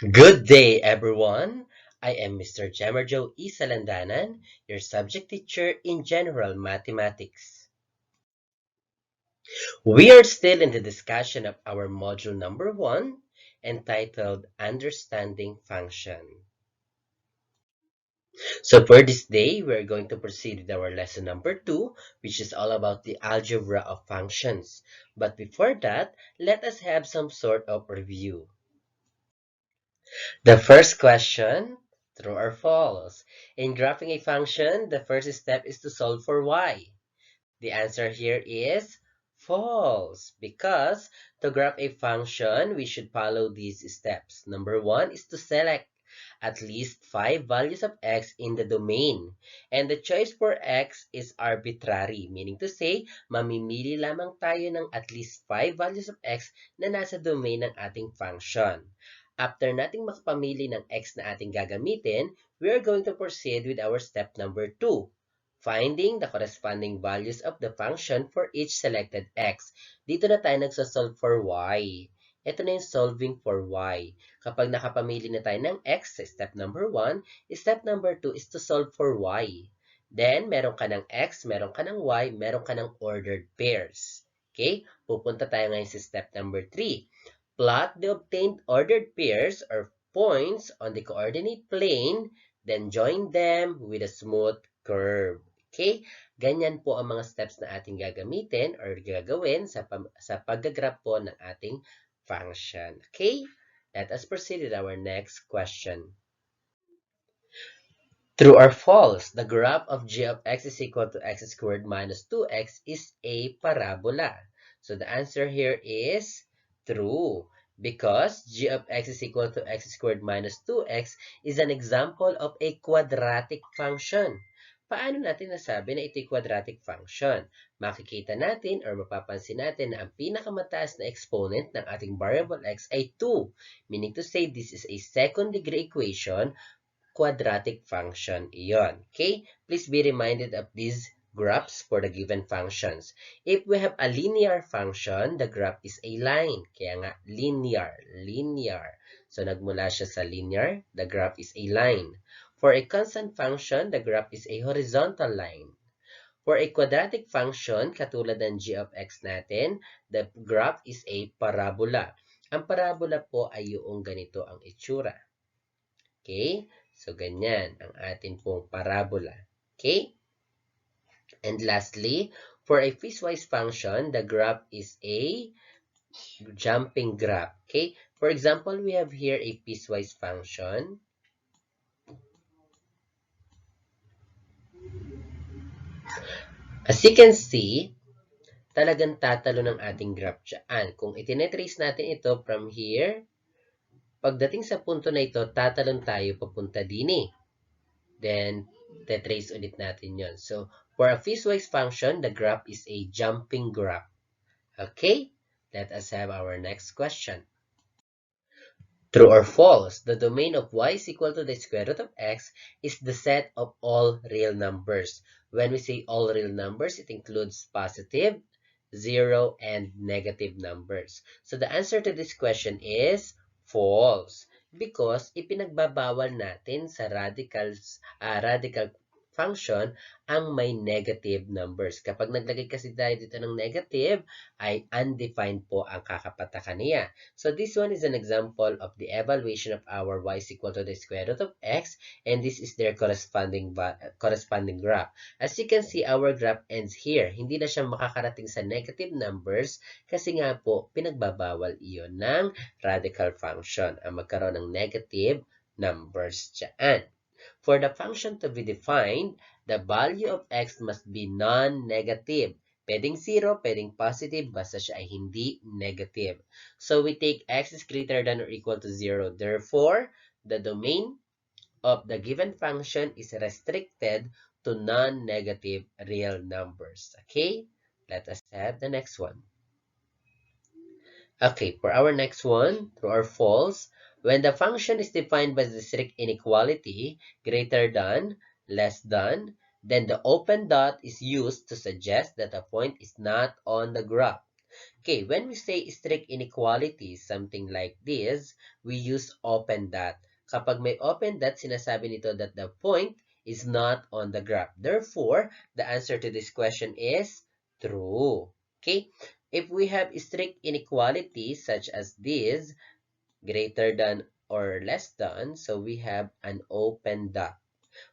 Good day, everyone. I am Mr. Jamarjo E. Salandanan, your subject teacher in General Mathematics. We are still in the discussion of our module number 1, entitled Understanding Function. So for this day, we're going to proceed with our lesson number 2, which is all about the algebra of functions. But before that, let us have some sort of review. The first question, true or false? In graphing a function, the first step is to solve for y. The answer here is false because to graph a function, we should follow these steps. Number 1 is to select at least 5 values of x in the domain. And the choice for x is arbitrary, meaning to say, mamimili lamang tayo ng at least 5 values of x na nasa domain ng ating function. After nating makapamili ng x na ating gagamitin, we are going to proceed with our step number 2. Finding the corresponding values of the function for each selected x. Dito na tayo nagsasolve for y. Ito na yung solving for y. Kapag nakapamili na tayo ng x sa step number 1, step number 2 is to solve for y. Then, meron ka ng x, meron ka ng y, meron ka ng ordered pairs. Okay? Pupunta tayo ngayon sa step number 3. Plot the obtained ordered pairs or points on the coordinate plane, then join them with a smooth curve. Okay? Ganyan po ang mga steps na ating gagamitin or gagawin sa pag-graph po ng ating function. Okay? Let us proceed with our next question. True or false? The graph of g of x is equal to x squared minus 2x is a parabola. So the answer here is true because g of x is equal to x squared minus 2x is an example of a quadratic function. Paano natin nasabi na ito'y quadratic function? Makikita natin or mapapansin natin na ang pinakamataas na exponent ng ating variable x ay 2. Meaning to say, this is a second degree equation, quadratic function iyon. Okay? Please be reminded of these graphs for the given functions. If we have a linear function, the graph is a line. Kaya nga, linear. So, nagmula siya sa linear, the graph is a line. For a constant function, the graph is a horizontal line. For a quadratic function, katulad ng g of x natin, the graph is a parabola. Ang parabola po ay yung ganito ang itsura. Okay? So, ganyan ang atin pong parabola. Okay? And lastly, for a piecewise function, the graph is a jumping graph. Okay? For example, we have here a piecewise function. As you can see, talagang tatalo ng ating graph dyan. Kung itinetrace natin ito from here, pagdating sa punto na ito, tatalon tayo papunta din eh. Then, tetrace ulit natin yon. So, for a piecewise function, the graph is a jumping graph. Okay? Let us have our next question. True or false? The domain of y is equal to the square root of x is the set of all real numbers. When we say all real numbers, it includes positive, 0, and negative numbers. So the answer to this question is false because ipinagbabawal natin sa radical function ang may negative numbers. Kapag naglagay kasi tayo dito ng negative, ay undefined po ang kakapatakan niya. So this one is an example of the evaluation of our y is equal to the square root of x, and this is their corresponding graph. As you can see, our graph ends here. Hindi na siya makakarating sa negative numbers kasi nga po pinagbabawal iyon ng radical function ang magkaroon ng negative numbers dyan. For the function to be defined, the value of x must be non-negative. Pwedeng 0, pwedeng positive, basta siya ay hindi negative. So we take x is greater than or equal to 0. Therefore, the domain of the given function is restricted to non-negative real numbers. Okay? Let us have the next one. Okay, for our next one, true or false, when the function is defined by the strict inequality greater than, less than, then the open dot is used to suggest that a point is not on the graph. Okay, when we say strict inequality, something like this, we use open dot. Kapag may open dot, sinasabi nito that the point is not on the graph. Therefore, the answer to this question is true. Okay, if we have strict inequality such as this, greater than or less than, so we have an open dot.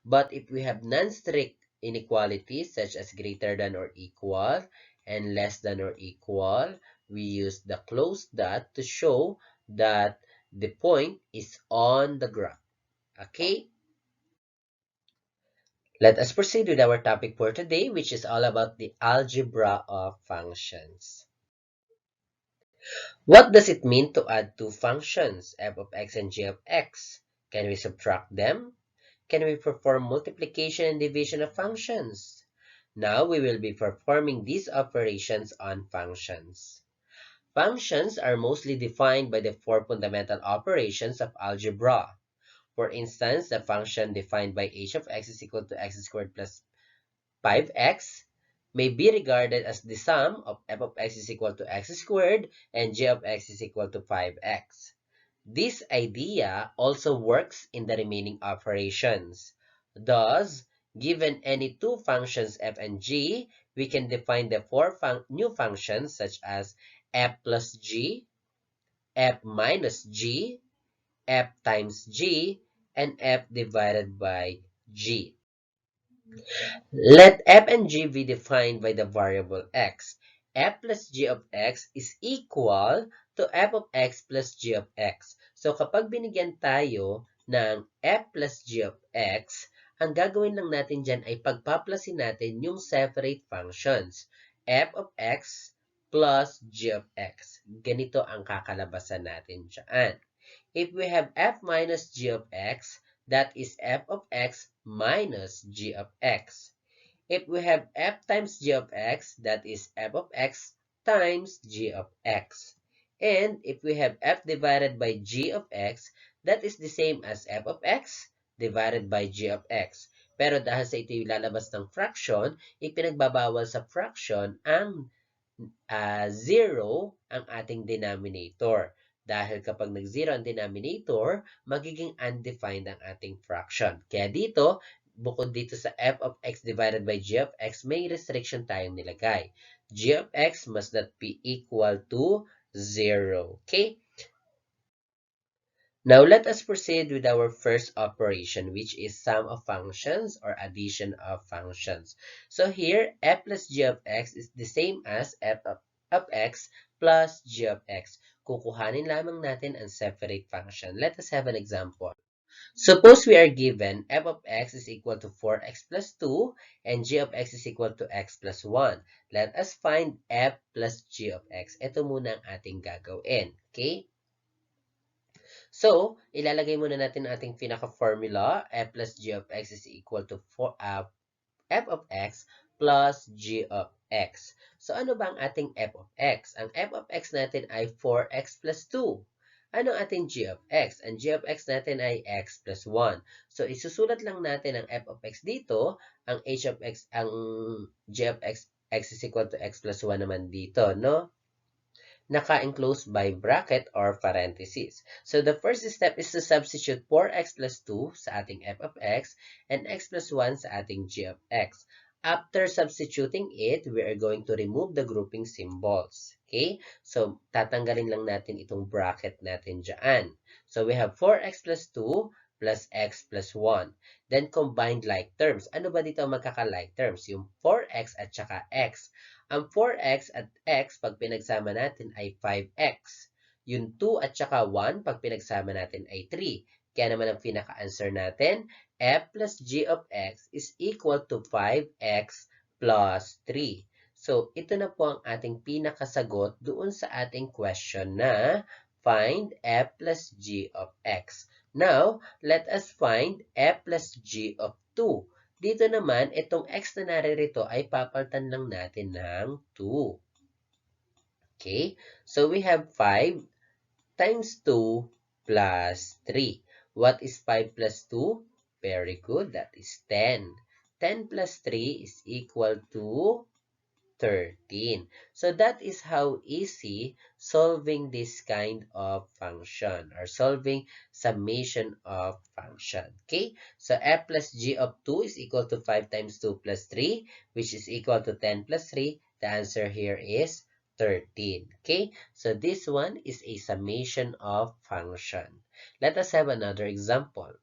But if we have non-strict inequalities such as greater than or equal and less than or equal, we use the closed dot to show that the point is on the graph. Okay? Let us proceed with our topic for today, which is all about the algebra of functions. What does it mean to add two functions, f of x and g of x? Can we subtract them? Can we perform multiplication and division of functions? Now we will be performing these operations on functions. Functions are mostly defined by the four fundamental operations of algebra. For instance, the function defined by h of x is equal to x squared plus 5x may be regarded as the sum of f of x is equal to x squared and g of x is equal to 5x. This idea also works in the remaining operations. Thus, given any two functions f and g, we can define the four new functions such as f plus g, f minus g, f times g, and f divided by g. Let f and g be defined by the variable x. F plus g of x is equal to f of x plus g of x. So kapag binigyan tayo ng f plus g of x, ang gagawin lang natin dyan ay pagpaplasin natin yung separate functions. F of x plus g of x. Ganito ang kakalabasan natin dyan. If we have f minus g of x, that is f of x minus g of x. If we have f times g of x, that is f of x times g of x. And if we have f divided by g of x, that is the same as f of x divided by g of x. Pero dahil sa ito yung lalabas ng fraction, ipinagbabawal sa fraction ang 0 ang ating denominator. Dahil kapag nag-0 ang denominator, magiging undefined ang ating fraction. Kaya dito, bukod dito sa f of x divided by g of x, may restriction tayong nilagay. G of x must not be equal to 0. Okay? Now, let us proceed with our first operation, which is sum of functions or addition of functions. So here, f plus g of x is the same as f of x plus g of x. Kukuhanin lamang natin ang separate function. Let us have an example. Suppose we are given f of x is equal to 4x plus 2 and g of x is equal to x plus 1. Let us find f plus g of x. Ito muna ang ating gagawin. Okay? So, ilalagay muna natin ang ating pinaka-formula. F plus g of x is equal to f of x plus g of x. So, ano ba ang ating f of x? Ang f of x natin ay 4x plus 2. Ano ang ating g of x? Ang g of x natin ay x plus 1. So, isusulat lang natin ang f of x dito. Ang h of x, ang g of x, x is equal to x plus 1 naman dito, no? Naka-enclose by bracket or parenthesis. So, the first step is to substitute 4x plus 2 sa ating f of x and x plus 1 sa ating g of x. After substituting it, we are going to remove the grouping symbols. Okay? So, tatanggalin lang natin itong bracket natin dyan. So, we have 4x plus 2 plus x plus 1. Then, combined like terms. Ano ba dito ang magkaka-like terms? Yung 4x at saka x. Ang 4x at x, pag pinagsama natin ay 5x. Yung 2 at saka 1, pag pinagsama natin ay 3. Kaya naman ang pinaka-answer natin, f plus g of x is equal to 5x plus 3. So, ito na po ang ating pinakasagot doon sa ating question na find f plus g of x. Now, let us find f plus g of 2. Dito naman, itong x na naririto ay papalitan lang natin ng 2. Okay? So, we have 5 times 2 plus 3. What is 5 plus 2? Very good. That is 10. 10 plus 3 is equal to 13. So that is how easy solving this kind of function or solving summation of function. Okay, so f plus g of 2 is equal to 5 times 2 plus 3, which is equal to 10 plus 3. The answer here is 13. Okay, so this one is a summation of function. Let us have another example.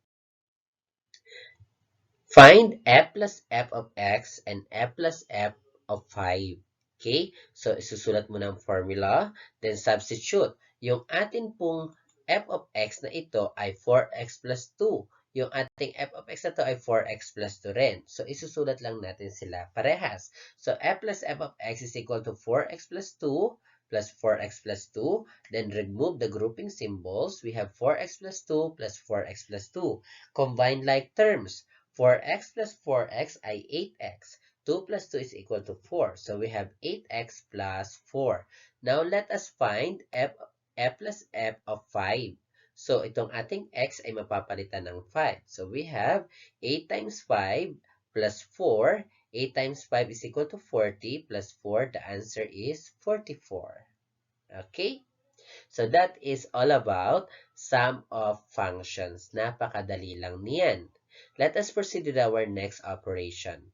Find f plus f of x and f plus f of 5. Okay? So, isusulat mo ng formula, then substitute. Yung atin pong f of x na ito ay 4x plus 2. Yung ating f of x na ito ay 4x plus 2 rin. So, isusulat lang natin sila parehas. So, f plus f of x is equal to 4x plus 2 plus 4x plus 2. Then, remove the grouping symbols. We have 4x plus 2 plus 4x plus 2. Combine like terms. 4x plus 4x ay 8x. 2 plus 2 is equal to 4. So we have 8x plus 4. Now let us find f plus f of 5. So itong ating x ay mapapalitan ng 5. So we have 8 times 5 plus 4. 8 times 5 is equal to 40 plus 4. The answer is 44. Okay? So that is all about sum of functions. Napakadali lang niyan. Let us proceed with our next operation.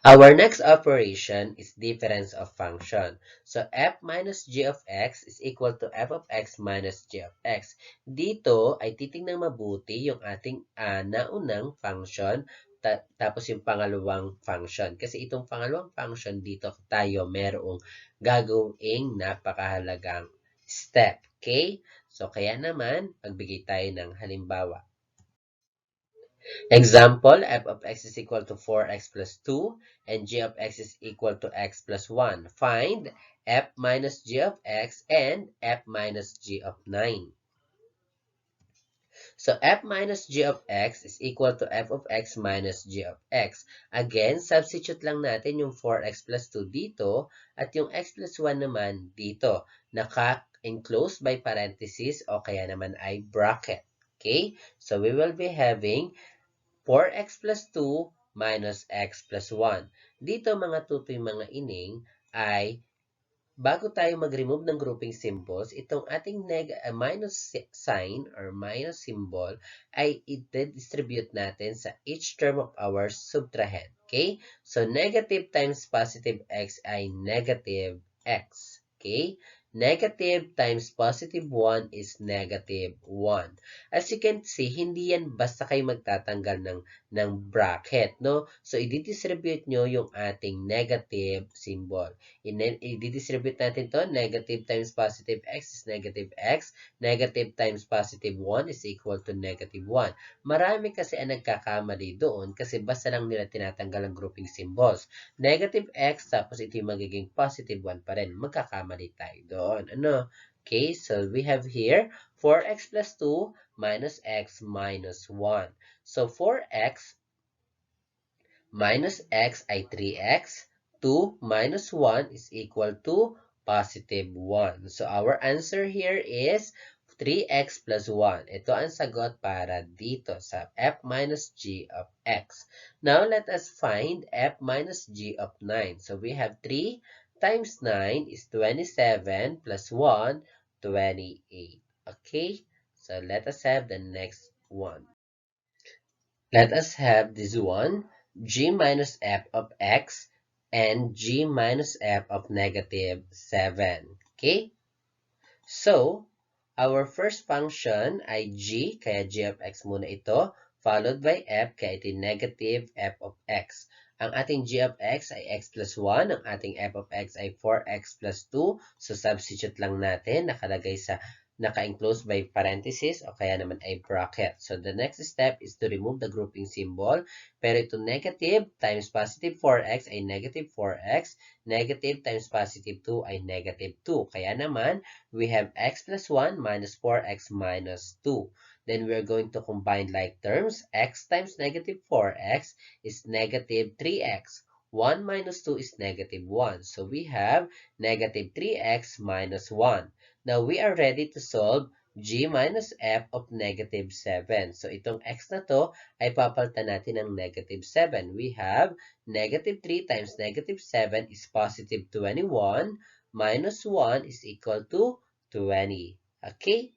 Our next operation is difference of function. So, f minus g of x is equal to f of x minus g of x. Dito ay titingnan mabuti yung ating naunang function tapos yung pangalawang function. Kasi itong pangalawang function dito tayo merong gagawing napakahalagang step. Okay? So, kaya naman, magbigay tayo ng halimbawa. Example, f of x is equal to 4x plus 2 and g of x is equal to x plus 1. Find f minus g of x and f minus g of 9. So, f minus g of x is equal to f of x minus g of x. Again, substitute lang natin yung 4x plus 2 dito at yung x plus 1 naman dito. Naka-enclosed by parenthesis o kaya naman ay bracket. Okay? So, we will be having 4x plus 2 minus x plus 1. Dito mga tutoy mga ining ay bago tayo mag-remove ng grouping symbols, itong ating minus sign or minus symbol ay i-distribute natin sa each term of our subtrahend. Okay? So, negative times positive x ay negative x. Okay? Negative times positive 1 is negative 1. As you can see, hindi yan basta kayo magtatanggal ng bracket, no? So, i-distribute nyo yung ating negative symbol. I-distribute natin to. Negative times positive x is negative x. Negative times positive 1 is equal to negative 1. Marami kasi ang nagkakamali doon kasi basta lang nila tinatanggal ang grouping symbols. Negative x, tapos ito yung magiging positive 1 pa rin. Magkakamali tayo doon. Ano? Okay, so we have here 4x plus 2 minus x minus 1. So 4x minus x ay 3x. 2 minus 1 is equal to positive 1. So our answer here is 3x plus 1. Ito ang sagot para dito sa f minus g of x. Now, let us find f minus g of 9. So, we have 3 times 9 is 27 plus 1, 28. Okay? So, let us have the next one. Let us have this one, g minus f of x and g minus f of negative 7. Okay? So, our first function ay g, kaya g of x muna ito, followed by f, kaya ito negative f of x. Ang ating g of x ay x plus 1, ang ating f of x ay 4x plus 2, so substitute lang natin, nakalagay sa naka-enclosed by parenthesis o kaya naman ay bracket. So, the next step is to remove the grouping symbol. Pero ito negative times positive 4x ay negative 4x. Negative times positive 2 ay negative 2. Kaya naman, we have x plus 1 minus 4x minus 2. Then, we are going to combine like terms. X times negative 4x is negative 3x. 1 minus 2 is negative 1. So, we have negative 3x minus 1. Now, we are ready to solve g minus f of negative 7. So itong x na to ay papalitan natin ng negative 7. We have negative 3 times negative 7 is positive 21 minus 1 is equal to 20. Okay?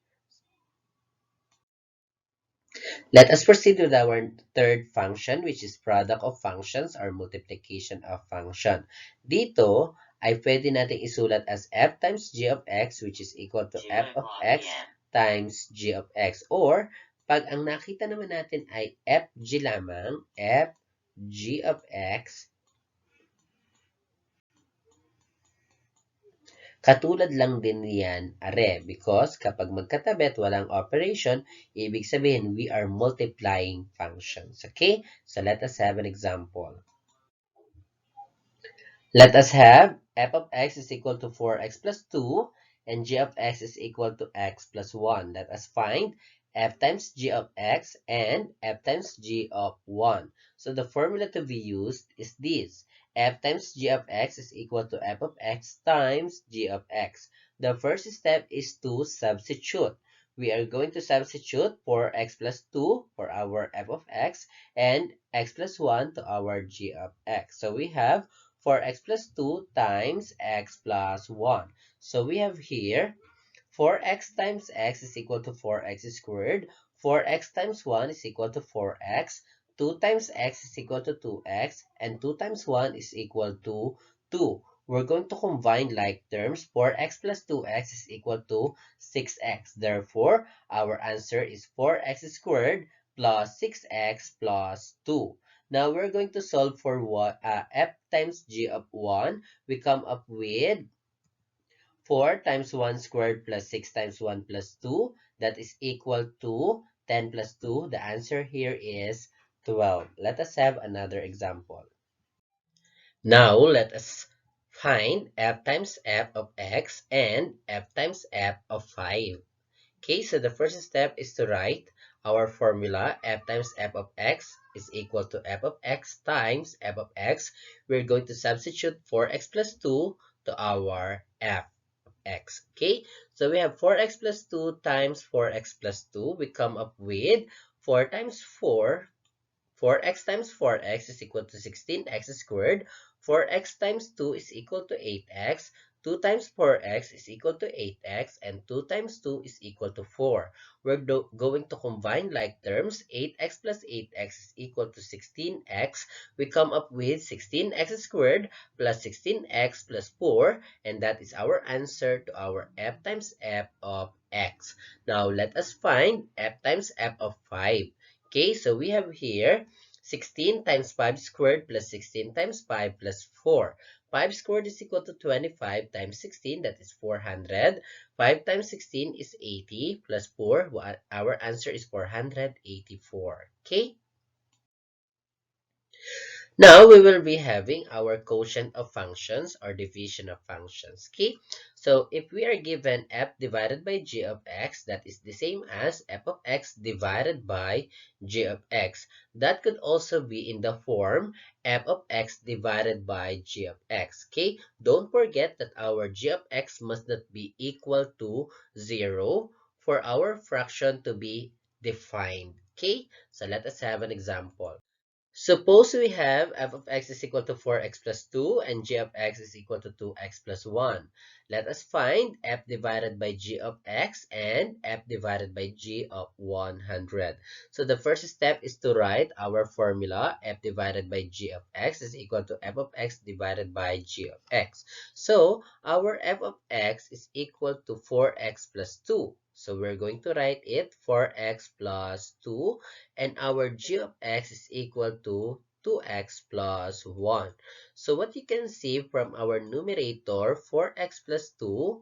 Let us proceed with our third function, which is product of functions or multiplication of function. Dito ay pwede natin isulat as f times g of x, which is equal to f of x times g of x. Or, pag ang nakita naman natin ay fg lamang, f g of x, katulad lang din yan, are, because kapag magkatabi at walang operation, ibig sabihin we are multiplying functions. Okay? So let us have an example. Let us have f of x is equal to 4x plus 2 and g of x is equal to x plus 1. Let us find f times g of x and f times g of 1. So the formula to be used is this. F times g of x is equal to f of x times g of x. The first step is to substitute. We are going to substitute for x plus 2 for our f of x and x plus 1 to our g of x. So we have 4x plus 2 times x plus 1. So we have here 4x times x is equal to 4x squared. 4x times 1 is equal to 4x. 2 times x is equal to 2x. And 2 times 1 is equal to 2. We're going to combine like terms. 4x plus 2x is equal to 6x. Therefore, our answer is 4x squared plus 6x plus 2. Now, we're going to solve for what f times g of 1. We come up with 4 times 1 squared plus 6 times 1 plus 2. That is equal to 10 plus 2. The answer here is 12. Let us have another example. Now, let us find f times f of x and f times f of 5. Okay, so the first step is to write our formula. F times f of x is equal to f of x times f of x. We're going to substitute 4x plus 2 to our f of x. Okay, so we have 4x plus 2 times 4x plus 2. We come up with 4 times 4. 4x times 4x is equal to 16x squared. 4x times 2 is equal to 8x. 2 times 4x is equal to 8x. And 2 times 2 is equal to 4. We're going to combine like terms. 8x plus 8x is equal to 16x. We come up with 16x squared plus 16x plus 4. And that is our answer to our f times f of x. Now, let us find f times f of 5. Okay, so we have here 16 times 5 squared plus 16 times 5 plus 4. 5 squared is equal to 25 times 16, that is 400. 5 times 16 is 80 plus 4. Our answer is 484. Okay? Now, we will be having our quotient of functions or division of functions. Okay? So, if we are given f divided by g of x, that is the same as f of x divided by g of x. That could also be in the form f of x divided by g of x. Okay? Don't forget that our g of x must not be equal to 0 for our fraction to be defined. Okay? So, let us have an example. Suppose we have f of x is equal to 4x plus 2 and g of x is equal to 2x plus 1. Let us find f divided by g of x and f divided by g of 100. So the first step is to write our formula. F divided by g of x is equal to f of x divided by g of x. So our f of x is equal to 4x plus 2. So we're going to write it 4x plus 2, and our g of x is equal to 2x plus 1. So what you can see from our numerator, 4x plus 2,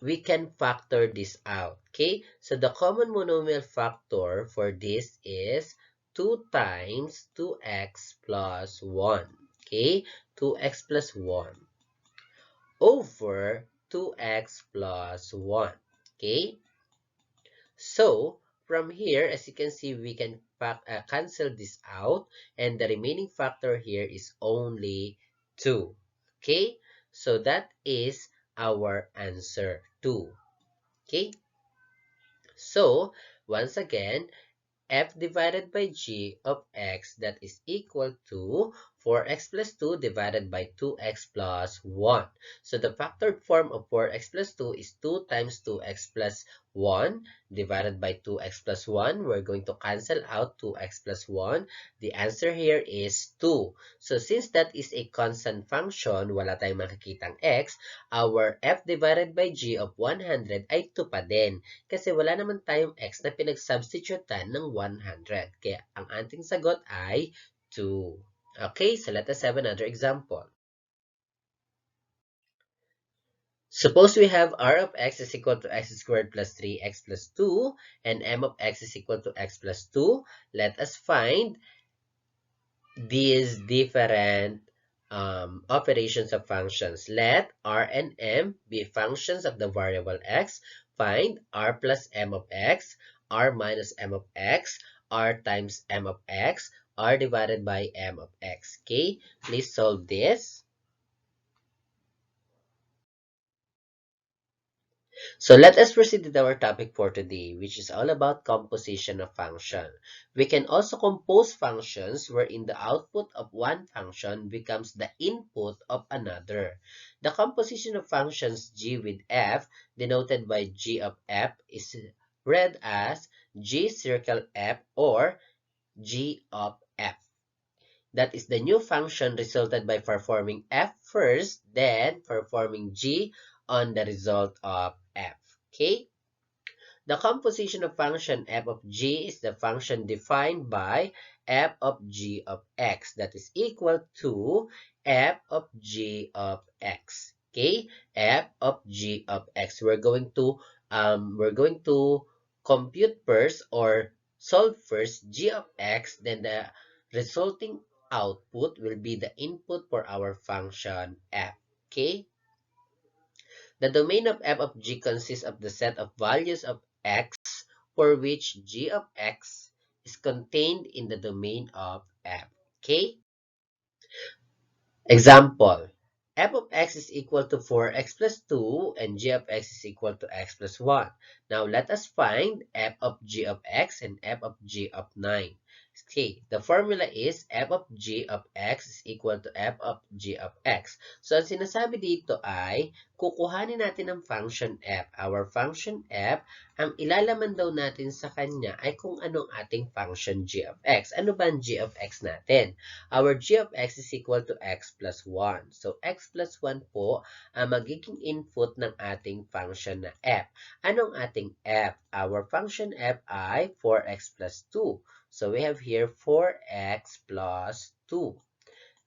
we can factor this out. Okay? So the common monomial factor for this is 2 times 2x plus 1. Okay? 2x plus 1 over 2x plus 1. Okay? So, from here, as you can see, we can cancel this out, and the remaining factor here is only 2. Okay? So, that is our answer, 2. Okay? So, once again, f divided by g of x, that is equal to 4x plus 2 divided by 2x plus 1. So the factored form of 4x plus 2 is 2 times 2x plus 1 divided by 2x plus 1. We're going to cancel out 2x plus 1. The answer here is 2. So since that is a constant function, wala tayong makikitang x, our f divided by g of 100 ay 2 pa din. Kasi wala naman tayong x na pinag-substitutean ng 100. Kaya ang ating sagot ay 2. Okay, so let us have another example. Suppose we have r of x is equal to x squared plus 3x plus 2 and m of x is equal to x plus 2. Let us find these different operations of functions. Let r and m be functions of the variable x. Find r plus m of x, r minus m of x, r times m of x, r divided by m of x. Okay, please solve this. So let us proceed with our topic for today, which is all about composition of function. We can also compose functions wherein the output of one function becomes the input of another. The composition of functions g with f, denoted by g of f, is read as g circle f or g of f. That is the new function resulted by performing f first, then performing g on the result of f. Okay? The composition of function f of g is the function defined by f of g of x, that is equal to f of g of x. Okay? F of g of x. We're going to compute first or solve first g of x, then the resulting output will be the input for our function f. Okay? The domain of f of g consists of the set of values of x for which g of x is contained in the domain of f. Okay? Example, f of x is equal to 4x plus 2 and g of x is equal to x plus 1. Now, let us find f of g of x and f of g of 9. Okay, the formula is f of g of x is equal to f of g of x. So, ang sinasabi dito ay, kukuhanin natin ang function f. Our function f, ang ilalaman daw natin sa kanya ay kung anong ating function g of x. Ano ba ang g of x natin? Our g of x is equal to x plus 1. So, x plus 1 po ang magiging input ng ating function na f. Anong ating f? Our function f ay 4x plus 2. So, we have here 4x plus 2.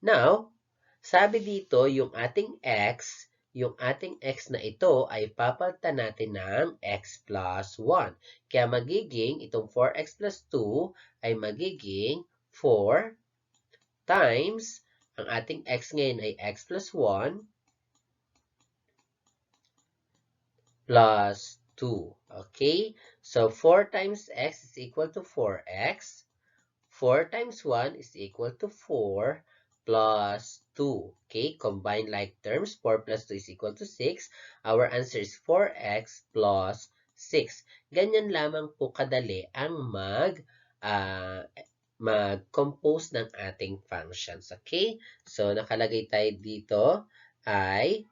Now, sabi dito, yung ating x na ito ay papalitan natin ng x plus 1. Kaya magiging, itong 4x plus 2 ay magiging 4 times, ang ating x ngayon ay x plus 1 plus 2. Okay? So, 4 times x is equal to 4x. 4 times 1 is equal to 4 plus 2. Okay? Combine like terms. 4 plus 2 is equal to 6. Our answer is 4x plus 6. Ganyan lamang po kadali ang mag-compose ng ating functions. Okay? So, nakalagay tayo dito ay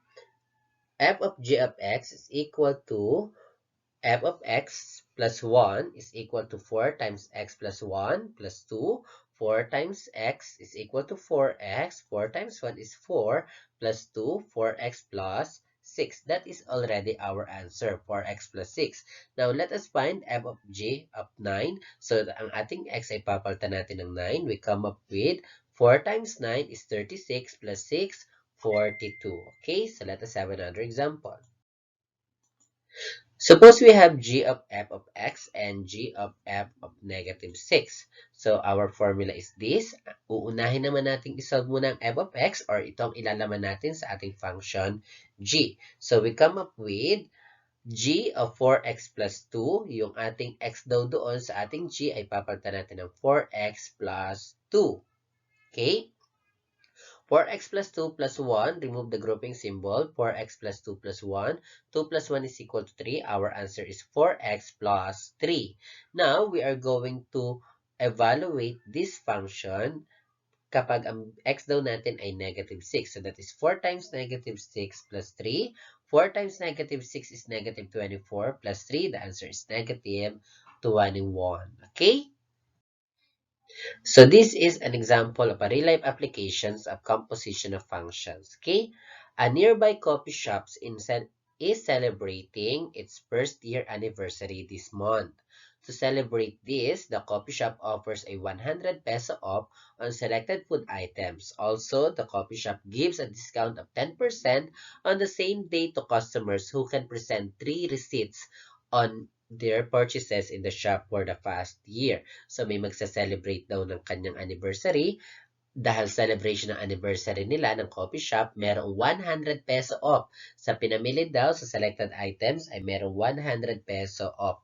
f of g of x is equal to f of x plus 1 is equal to 4 times x plus 1 plus 2. 4 times x is equal to 4x. 4 times 1 is 4 plus 2, 4x plus 6. That is already our answer, 4x plus 6. Now, let us find f of g of 9. So, ang ating x ay papalitan natin ng 9. We come up with 4 times 9 is 36 plus 6, 42. Okay, so let us have another example. Suppose we have g of f of x and g of f of negative 6. So, our formula is this. Uunahin naman natin isolve muna ang f of x or itong ilalaman natin sa ating function g. So, we come up with g of 4x plus 2. Yung ating x daw doon sa ating g ay papalitan natin ng 4x plus 2. Okay? 4x plus 2 plus 1, remove the grouping symbol. 4x plus 2 plus 1. 2 plus 1 is equal to 3. Our answer is 4x plus 3. Now, we are going to evaluate this function kapag ang x daw natin ay negative 6. So, that is 4 times negative 6 plus 3. 4 times negative 6 is negative 24 plus 3. The answer is negative 21. Okay? So this is an example of a real-life applications of composition of functions. Okay, a nearby coffee shop is celebrating its first year anniversary this month. To celebrate this, the coffee shop offers a 100 peso off on selected food items. Also, the coffee shop gives a discount of 10% on the same day to customers who can present 3 receipts on their purchases in the shop for the past year. So, may magsa-celebrate daw ng kanyang anniversary. Dahil celebration ng anniversary nila ng coffee shop, merong 100 peso off. Sa pinamili daw sa selected items ay merong 100 peso off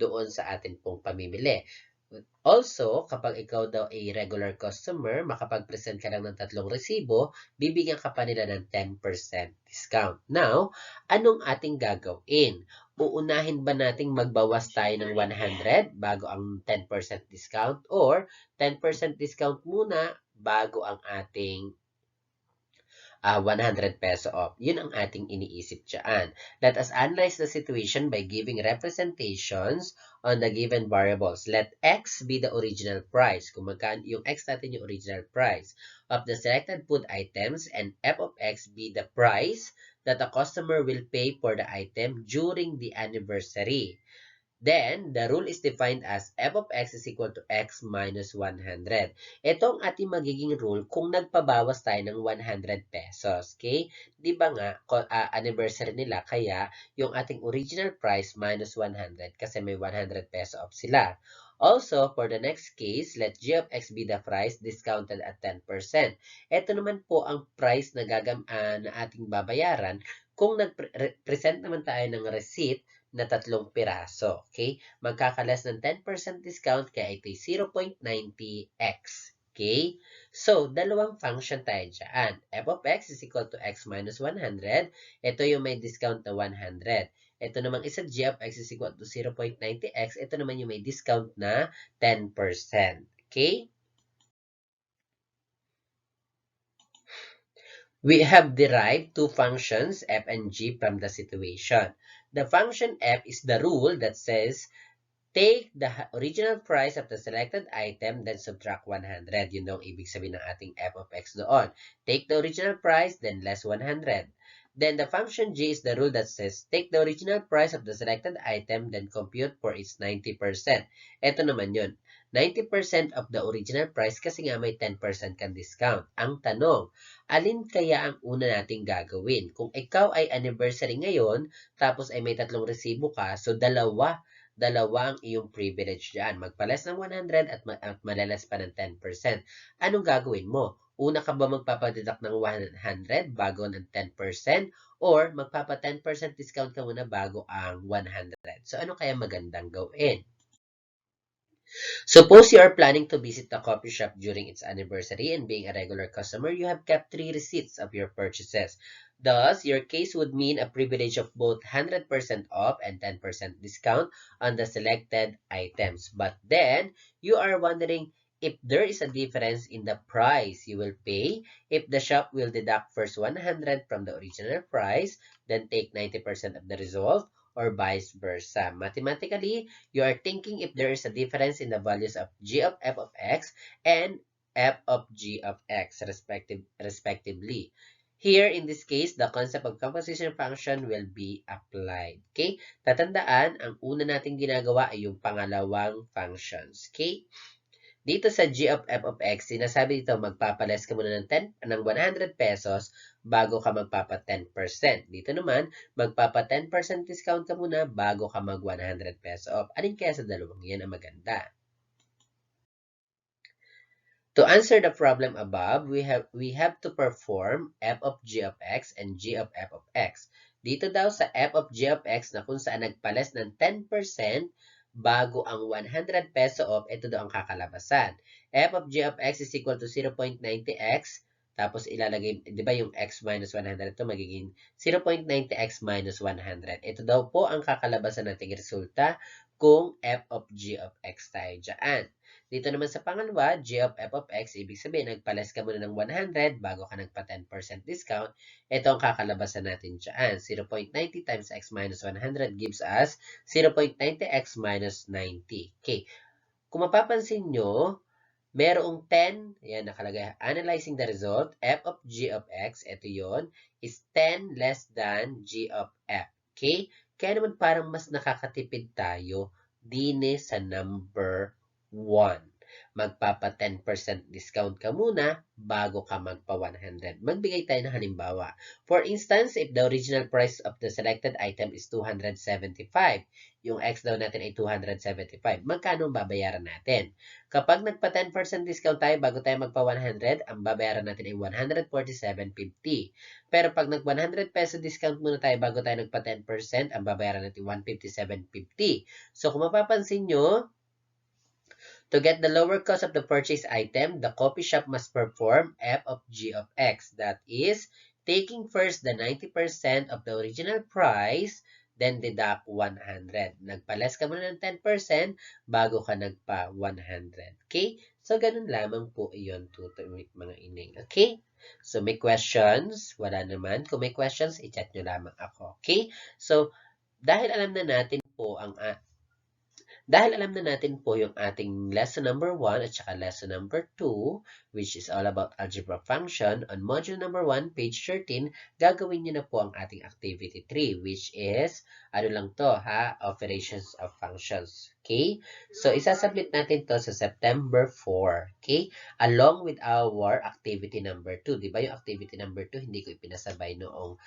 doon sa atin pong pamimili. Also, kapag ikaw daw ay regular customer, makapag-present ka lang ng 3 resibo, bibigyan ka pa nila ng 10% discount. Now, anong ating gagawin? Uunahin ba nating magbawas tayo ng 100 bago ang 10% discount or 10% discount muna bago ang ating 100 peso off? Yun ang ating iniisip dyan. Let us analyze the situation by giving representations on the given variables. Let x be the original price. Kung magkaan yung x natin yung original price of the selected food items and f of x be the price that a customer will pay for the item during the anniversary. Then, the rule is defined as f of x is equal to x minus 100. Ito ang ating magiging rule kung nagpabawas tayo ng 100 pesos. Okay? Di ba nga, anniversary nila, kaya yung ating original price minus 100 kasi may 100 peso off sila. Also, for the next case, let g of x be the price discounted at 10%. Ito naman po ang price na, na ating babayaran kung nag-present naman tayo ng receipt na 3 piraso. Okay? Magkakalas ng 10% discount kaya ito'y 0.90x. Okay? So, dalawang function tayo dyan. f of x is equal to x minus 100. Ito yung may discount na 100. Ito namang isa, g of x is equal to 0.90x. Ito naman yung may discount na 10%. Okay? We have derived two functions, f and g, from the situation. The function f is the rule that says, take the original price of the selected item, then subtract 100. Yun daw ang ibig sabihin ng ating f of x doon. Take the original price, then less 100. Then the function g is the rule that says, take the original price of the selected item, then compute for its 90%. Ito naman yun. 90% of the original price kasi nga may 10% kang discount. Ang tanong, alin kaya ang una nating gagawin? Kung ikaw ay anniversary ngayon, tapos ay may 3 resibo ka, so dalawa ang iyong privilege dyan. Magpalas ng 100 at malalas pa ng 10%. Anong gagawin mo? Una ka ba magpapadeduct ng 100 bago ng 10% or magpapa 10% discount ka muna bago ang 100? So, ano kaya magandang gawin? Suppose you are planning to visit the coffee shop during its anniversary and being a regular customer, you have kept 3 receipts of your purchases. Thus, your case would mean a privilege of both 100% off and 10% discount on the selected items. But then, you are wondering if there is a difference in the price you will pay, if the shop will deduct first 100 from the original price, then take 90% of the result, or vice versa. Mathematically, you are thinking if there is a difference in the values of g of f of x and f of g of x respectively. Here, in this case, the concept of composition function will be applied. Okay? Tatandaan, ang una nating ginagawa ay yung pangalawang functions. Okay? Dito sa g of f of x, sinasabi dito, magpapalas ka muna ng 100 pesos bago ka magpapa 10%. Dito naman, magpapa 10% discount ka muna bago ka mag 100 peso off. Alin kaya sa dalawang yan ang maganda? To answer the problem above, we have to perform f of g of x and g of f of x. Dito daw sa f of g of x na kung saan nagpalas ng 10% bago ang 100 peso off, ito daw ang kakalabasan. F of g of x is equal to 0.90x Tapos ilalagay, di ba yung x minus 100 ito magiging 0.90x minus 100. Ito daw po ang kakalabasan nating resulta kung f of g of x tayo dyan. Dito naman sa pangalawa, g of f of x, ibig sabihin, nagpalas ka muna ng 100 bago ka nagpa 10% discount. Ito ang kakalabasan natin dyan. 0.90 times x minus 100 gives us 0.90x minus 90. Okay. Kung mapapansin nyo, merong 10, ayan, nakalagay, analyzing the result, f of g of x, ito yon is 10 less than g of f. Okay? Kaya naman parang mas nakakatipid tayo dine sa number 1. Magpapa 10% discount ka muna bago ka magpa 100. Magbigay tayo ng halimbawa. For instance, if the original price of the selected item is 275, yung x daw natin ay 275, magkano ang babayaran natin? Kapag nagpa 10% discount tayo bago tayo magpa 100, ang babayaran natin ay 147.50. Pero pag nag 100 peso discount muna tayo bago tayo nagpa 10%, ang babayaran natin 157.50. So kung mapapansin nyo, to get the lower cost of the purchase item, the copy shop must perform f of g of x. That is, taking first the 90% of the original price, then deduct 100. Nagpalas ka muna ng 10% bago ka nagpa 100. Okay? So, ganun lamang po iyon, tuto mga ining. Okay? So, may questions? Wala naman. Kung may questions, i-chat nyo lamang ako. Okay? So, dahil alam na natin po yung ating lesson number 1 at saka lesson number 2, which is all about algebra function, on module number 1, page 13, gagawin nyo na po ang ating activity 3, which is, ano lang to ha, operations of functions. Okay? So, isasubmit natin to sa September 4. Okay? Along with our activity number 2. Di ba yung activity number 2, hindi ko ipinasabay noong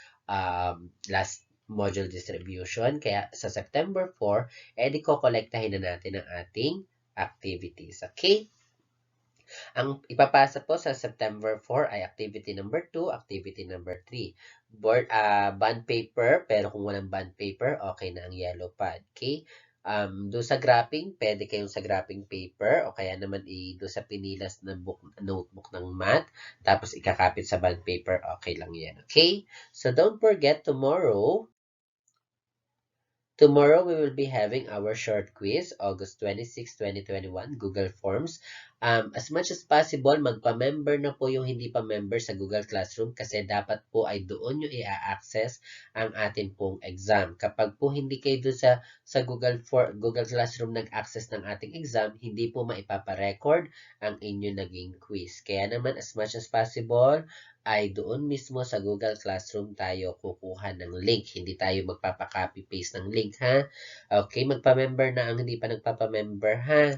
last module distribution. Kaya sa September 4, edi ko-kolektahin na natin ang ating activities. Okay? Ang ipapasa po sa September 4 ay activity number 2, activity number 3. Bond paper, pero kung walang bond paper, okay na ang yellow pad. Okay? Do sa graphing, pwede kayong sa graphing paper o kaya naman do sa pinilas na notebook ng math, tapos ikakapit sa bond paper, okay lang yan. Okay? So don't forget Tomorrow, we will be having our short quiz, August 26, 2021, Google Forms. As much as possible, magpa-member na po yung hindi pa member sa Google Classroom kasi dapat po ay doon nyo i-access ang atin pong exam. Kapag po hindi kayo doon sa Google Classroom nag-access ng ating exam, hindi po maipaparecord ang inyo naging quiz. Kaya naman, as much as possible, ay doon mismo sa Google Classroom tayo kukuha ng link. Hindi tayo magpapa-copy-paste ng link, ha? Okay, magpa-member na ang hindi pa nagpapa-member, ha?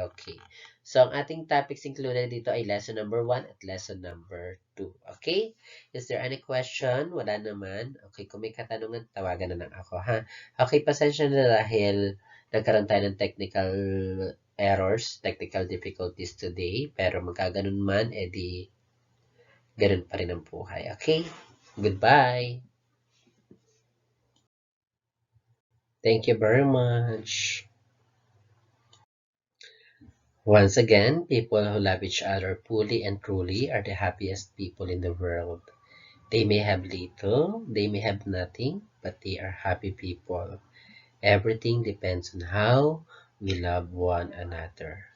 Okay. So, ang ating topics included dito ay lesson number 1 at lesson number 2. Okay? Is there any question? Wala naman. Okay, kung may katanungan, tawagan na lang ako, ha? Okay, pasensya na dahil nagkaroon tayo ng technical errors, technical difficulties today. Pero magkaganon man, edi ganun pa rin ang buhay. Okay? Goodbye! Thank you very much. Once again, people who love each other fully and truly are the happiest people in the world. They may have little, they may have nothing, but they are happy people. Everything depends on how we love one another.